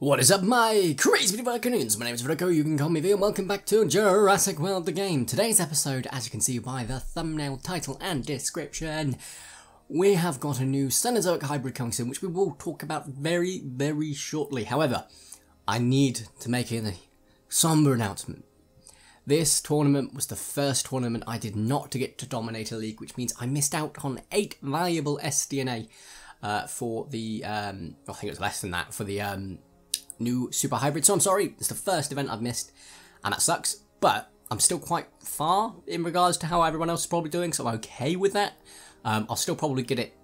What is up, my crazy beautiful afternoons? My name is Vertico, you can call me V, and welcome back to Jurassic World the game. Today's episode, as you can see by the thumbnail, title and description, we have got a new CENOZOIC hybrid coming soon, which we will talk about very, very shortly. However, I need to make a somber announcement. This tournament was the first tournament I did not to get to Dominator League, which means I missed out on 8 valuable SDNA for the, I think it was less than that, for the new super hybrid. So I'm sorry, it's the first event I've missed, and that sucks, but I'm still quite far in regards to how everyone else is probably doing, so I'm okay with that. I'll still probably get it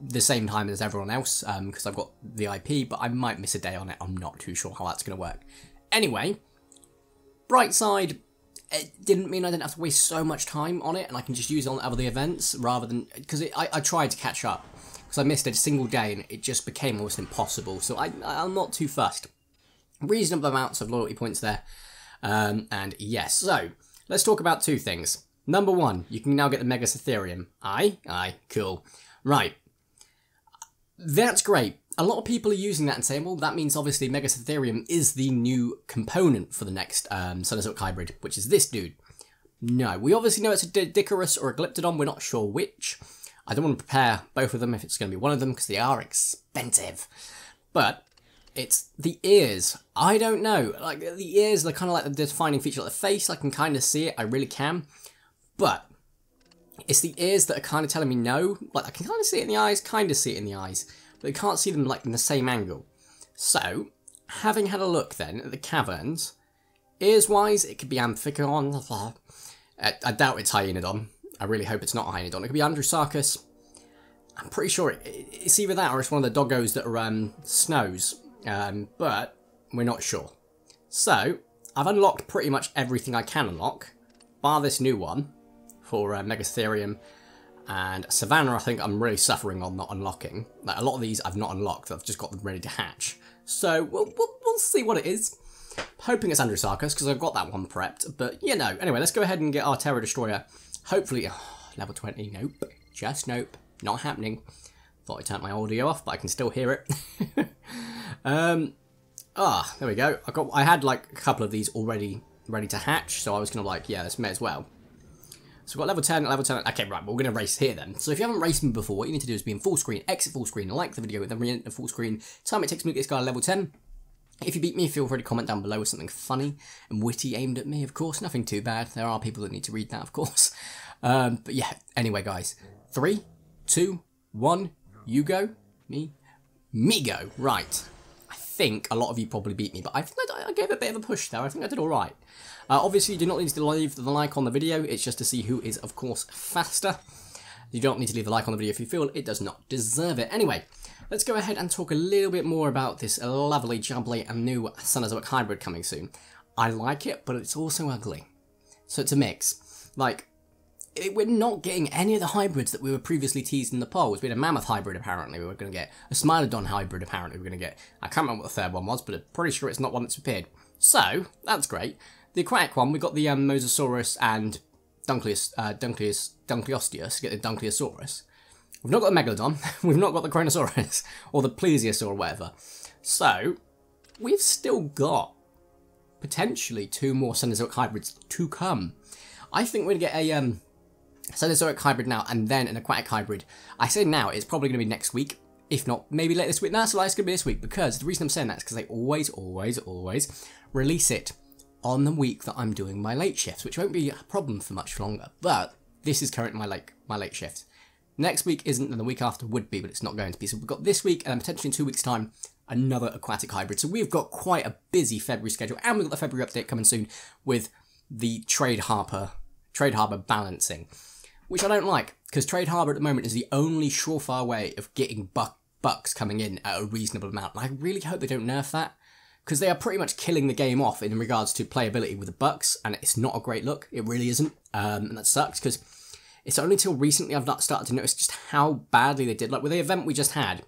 the same time as everyone else, because I've got the IP, but I might miss a day on it. I'm not too sure how that's going to work. Anyway, bright side, it didn't mean I didn't have to waste so much time on it, and I can just use it on other events rather than, because I tried to catch up, because I missed a single day and it just became almost impossible, so I'm not too fussed. Reasonable amounts of loyalty points there, and yes, so let's talk about two things. Number one, you can now get the Megacytherium. Aye, cool. Right, that's great. A lot of people are using that and saying, well, that means obviously Megacytherium is the new component for the next CENOZOIC hybrid, which is this dude. No, we obviously know it's a Dicarus or a Glyptodon, we're not sure which. I don't want to prepare both of them if it's going to be one of them, because they are expensive. But it's the ears. I don't know. Like, the ears, they're kind of like the defining feature. Like the face, I can kind of see it. I really can. But it's the ears that are kind of telling me no. Like, I can kind of see it in the eyes, kind of see it in the eyes. But I can't see them, like, in the same angle. So, having had a look, then, at the caverns, ears-wise, it could be Amphicon. I doubt it's Hyaenodon. I really hope it's not Hyaenodon. It could be Androsuchus. I'm pretty sure it's either that or it's one of the doggos that are snows. But we're not sure. So, I've unlocked pretty much everything I can unlock, bar this new one for Megacytherium and Savannah. I think I'm really suffering on not unlocking. Like, a lot of these I've not unlocked, I've just got them ready to hatch. So, we'll see what it is. Hoping it's Androsuchus, because I've got that one prepped, but you know. Anyway, let's go ahead and get our Terror Destroyer. Hopefully, level 20, nope, just nope, not happening. Thought I turned my audio off, but I can still hear it. There we go. I had like a couple of these already ready to hatch, so I was gonna like, yeah, this may as well. So we've got level 10, level 10. Okay, right, we're gonna race here then. So if you haven't raced me before, what you need to do is be in full screen, exit full screen, like the video, then re-enter full screen. Time it takes me to get this guy to level 10. If you beat me, feel free to comment down below with something funny and witty aimed at me, of course. Nothing too bad. There are people that need to read that, of course. But yeah, anyway, guys. 3, 2, 1, you go. Me go. Right. I think a lot of you probably beat me, but I think I gave a bit of a push there. I think I did alright. Obviously, you do not need to leave the like on the video. It's just to see who is, of course, faster. You don't need to leave a like on the video if you feel it does not deserve it. Anyway, let's go ahead and talk a little bit more about this lovely, jubbly, and new CENOZOIC hybrid coming soon. I like it, but it's also ugly. So it's a mix. Like, we're not getting any of the hybrids that we were previously teased in the polls. We had a Mammoth hybrid, apparently. We were going to get a Smilodon hybrid, apparently. We were going to get... I can't remember what the third one was, but I'm pretty sure it's not one that's appeared. So, that's great. The aquatic one, we got the Mosasaurus and Dunkleosteus, get the Dunkleosaurus. We've not got the Megalodon, we've not got the Kronosaurus, or the Plesiosaur or whatever. So, we've still got, potentially, 2 more CENOZOIC hybrids to come. I think we're going to get a CENOZOIC hybrid now, and then an aquatic hybrid. I say now, it's probably going to be next week, if not, maybe later this week. No, it's going to be this week, because the reason I'm saying that is because they always release it on the week that I'm doing my late shifts, which won't be a problem for much longer, but this is currently my late shift. Next week isn't, and the week after would be, but it's not going to be. So we've got this week, and then potentially in 2 weeks' time, another aquatic hybrid. So we've got quite a busy February schedule, and we've got the February update coming soon with the Trade Harbour balancing, which I don't like, because Trade Harbour at the moment is the only surefire way of getting bucks coming in at a reasonable amount. And I really hope they don't nerf that, because they are pretty much killing the game off in regards to playability with the bucks, and it's not a great look. It really isn't, and that sucks, because it's only till recently I've not started to notice just how badly they did. Like, with the event we just had,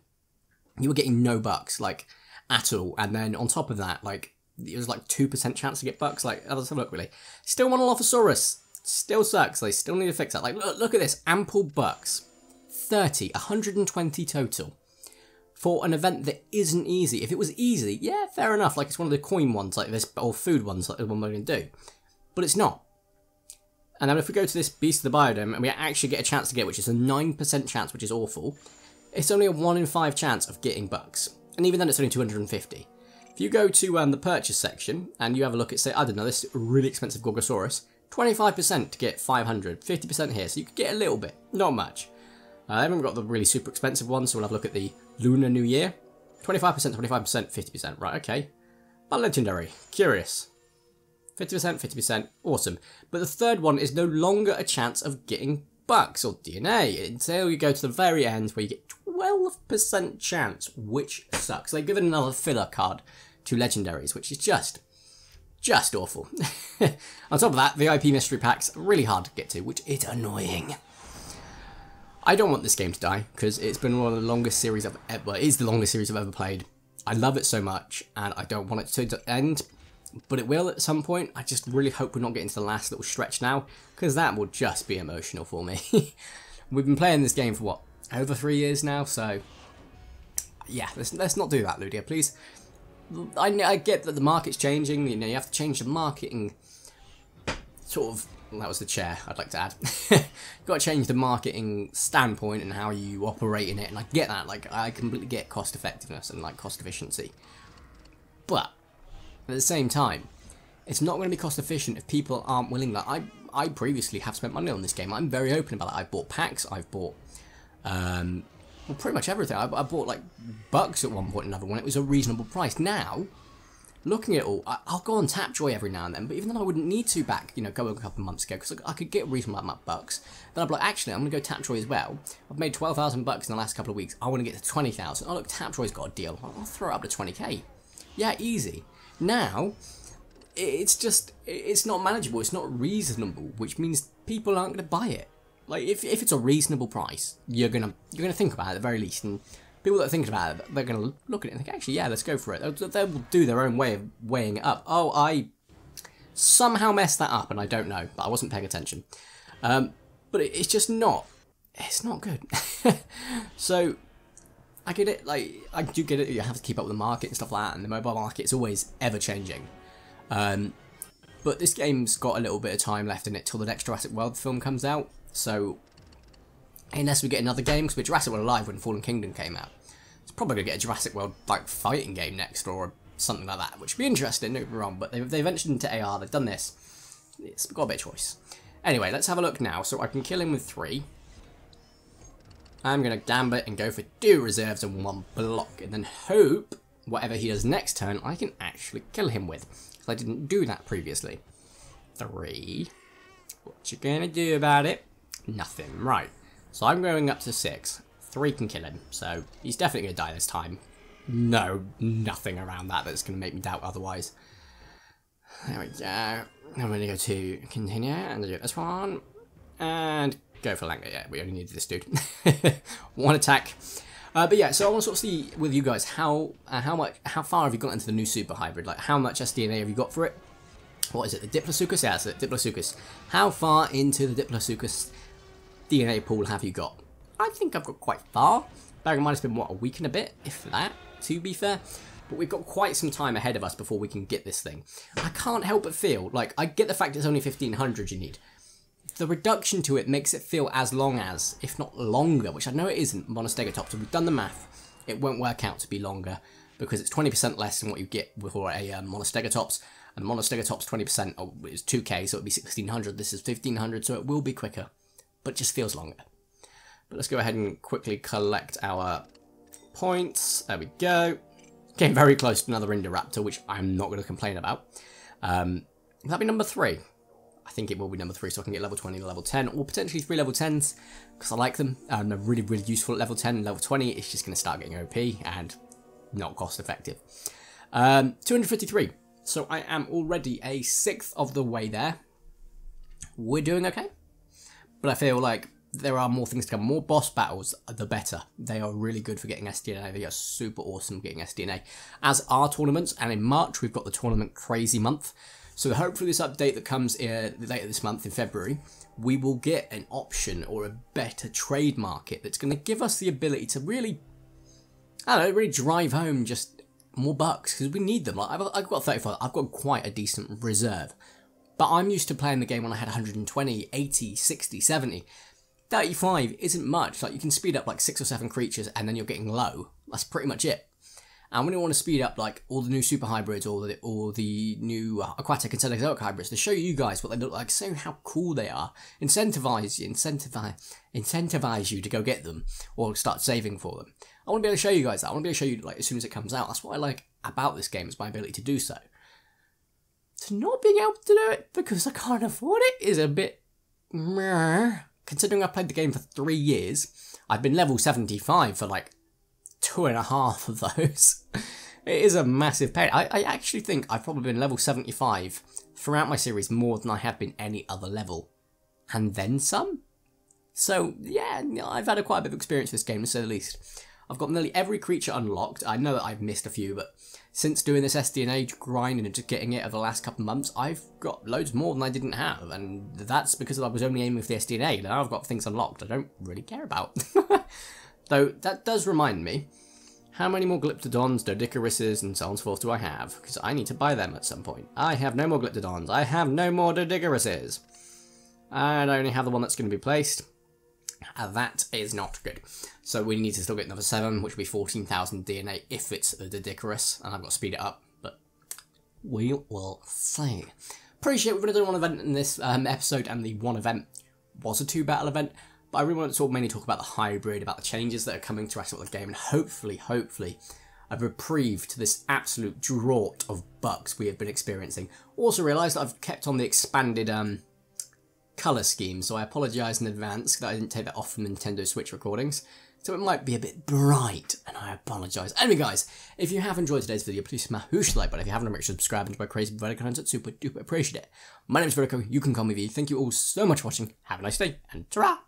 you were getting no bucks, like, at all. And then on top of that, like, it was like 2% chance to get bucks. Like, let's have a look, really. Still Monolophosaurus. Still sucks. They still need to fix that. Like, look at this. Ample bucks. 120 total. for an event that isn't easy. If it was easy, yeah, fair enough, like it's one of the coin ones like this, or food ones like the one we're going to do. But it's not. And then if we go to this Beast of the Biodome, and we actually get a chance to get, which is a 9% chance, which is awful, it's only a 1 in 5 chance of getting bucks. And even then it's only 250. If you go to the purchase section, and you have a look at, say, I don't know, this really expensive Gorgosaurus, 25% to get 500, 50% here, so you could get a little bit, not much. I haven't got the really super expensive ones, so we'll have a look at the Lunar New Year. 25%, 25%, 50%, right, okay. But legendary, curious. 50%, 50%, awesome. But the third one is no longer a chance of getting bucks or DNA until you go to the very end where you get 12% chance, which sucks. They've given another filler card to legendaries, which is just awful. On top of that, VIP mystery packs are really hard to get to, which is annoying. I don't want this game to die, because it's been one of the longest series I've ever, well, it is the longest series I've ever played. I love it so much, and I don't want it to end, but it will at some point. I just really hope we're not getting to the last little stretch now, because that will just be emotional for me. We've been playing this game for, what, over 3 years now, so yeah, let's not do that, Ludia, please. I get that the market's changing, you know, you have to change the marketing sort of. Well, that was the chair, I'd like to add. You've got to change the marketing standpoint and how you operate in it, and I get that, like, I completely get cost effectiveness and, like, cost efficiency. But, at the same time, it's not going to be cost efficient if people aren't willing. Like, I previously have spent money on this game, I'm very open about it. I've bought packs, I've bought, well, pretty much everything. I bought, like, bucks at one point or another when it was a reasonable price. Now, looking at it all, I'll go on Tapjoy every now and then, but even then I wouldn't need to back, you know, go a couple of months ago, because I could get a reasonable amount of bucks. Then I'd be like, actually, I'm going to go Tapjoy as well. I've made 12,000 bucks in the last couple of weeks. I want to get to 20,000. Oh, look, Tapjoy's got a deal. I'll throw it up to 20k. Yeah, easy. Now, it's just, it's not manageable. It's not reasonable, which means people aren't going to buy it. Like, if it's a reasonable price, you're gonna think about it at the very least, and people that are thinking about it, they're going to look at it and think, actually, yeah, let's go for it. They will do their own way of weighing it up. Oh, I somehow messed that up, and I don't know, but I wasn't paying attention. But it's just not, it's not good. So, I get it, like, I do get it, you have to keep up with the market and stuff like that, and the mobile market is always ever-changing. But this game's got a little bit of time left in it till the next Jurassic World film comes out, so unless we get another game, because we're Jurassic World Alive when Fallen Kingdom came out. It's probably going to get a Jurassic World like fighting game next, or something like that, which would be interesting, don't get me wrong, but they've ventured into AR, they've done this. It's got a bit of choice. Anyway, let's have a look now. So I can kill him with 3. I'm going to gambit and go for 2 reserves and 1 block, and then hope whatever he does next turn I can actually kill him with, because I didn't do that previously. 3. What you going to do about it? Nothing. Right. So I'm going up to 6. 3 can kill him, so he's definitely going to die this time. No, nothing around that that's going to make me doubt otherwise. There we go. I'm going to go to continue and do this one. And go for Langer. Yeah, we only need this dude. 1 attack. But yeah, so I want to sort of see with you guys how far have you got into the new super hybrid? Like, how much SDNA have you got for it? What is it? The Diplosuchus? Yeah, it's the Diplosuchus. How far into the Diplosuchus DNA pool have you got? I think I've got quite far. Bearing in mind it's been, what, a week and a bit, if that, to be fair. But we've got quite some time ahead of us before we can get this thing. I can't help but feel, like, I get the fact it's only 1,500 you need. The reduction to it makes it feel as long as, if not longer, which I know it isn't, Monostegotops. If we've done the math, it won't work out to be longer, because it's 20% less than what you get for a Monostegotops. And Monostegotops 20% is 2k, so it would be 1,600. This is 1,500, so it will be quicker, but it just feels longer. But let's go ahead and quickly collect our points. There we go. Getting very close to another Indoraptor, which I'm not going to complain about. Will that be number 3? I think it will be number 3, so I can get level 20 to level 10, or potentially 3 level 10s, because I like them. They're really, really useful at level 10. Level 20, it's just going to start getting OP, and not cost effective. 253. So I am already a 1/6 of the way there. We're doing okay. But I feel like there are more things to come. More boss battles, the better. They are really good for getting SDNA. They are super awesome getting SDNA. As are tournaments, and in March we've got the tournament crazy month. So hopefully this update that comes later this month in February, we will get an option or a better trade market that's going to give us the ability to really I don't know, really drive home just more bucks, because we need them. Like, I've got 35, I've got quite a decent reserve. But I'm used to playing the game when I had 120, 80, 60, 70. 35 isn't much. Like, you can speed up like 6 or 7 creatures and then you're getting low. That's pretty much it. And when you want to speed up like all the new super hybrids or the new aquatic and Cenozoic hybrids to show you guys what they look like, show how cool they are, incentivize you to go get them or start saving for them. I want to be able to show you guys that. I want to be able to show you like as soon as it comes out. That's what I like about this game, is my ability to do so. To not being able to do it because I can't afford it is a bit meh. Considering I've played the game for 3 years, I've been level 75 for like 2.5 of those. It is a massive pain. I actually think I've probably been level 75 throughout my series more than I have been any other level. And then some. So yeah, I've had quite a bit of experience with this game, to say the least. I've got nearly every creature unlocked. I know that I've missed a few, but since doing this SDNA grind and just getting it over the last couple of months, I've got loads more than I didn't have, and that's because I was only aiming for the SDNA. Now I've got things unlocked I don't really care about. Though that does remind me, how many more Glyptodons, Dodicaruses, and so on and so forth do I have? Because I need to buy them at some point. I have no more Glyptodons. I have no more Dodicaruses. And I only have the one that's going to be placed. That is not good. So we need to still get another 7, which will be 14,000 DNA if it's a Dodicarus, and I've got to speed it up, but we will see. Appreciate we've done one event in this episode, and the one event was a 2-battle event, but I really want to mainly talk about the hybrid, about the changes that are coming to us with the game, and hopefully, a reprieve to this absolute drought of bugs we have been experiencing. Also realised that I've kept on the expanded colour scheme, so I apologise in advance that I didn't take that off from Nintendo Switch recordings, so it might be a bit bright, and I apologise. Anyway guys, if you have enjoyed today's video, please smash the like button. If you haven't, make sure to subscribe to my crazy Vertico content, super duper appreciate it. My name is Vertico, you can call me V. Thank you all so much for watching, have a nice day, and ta-ra!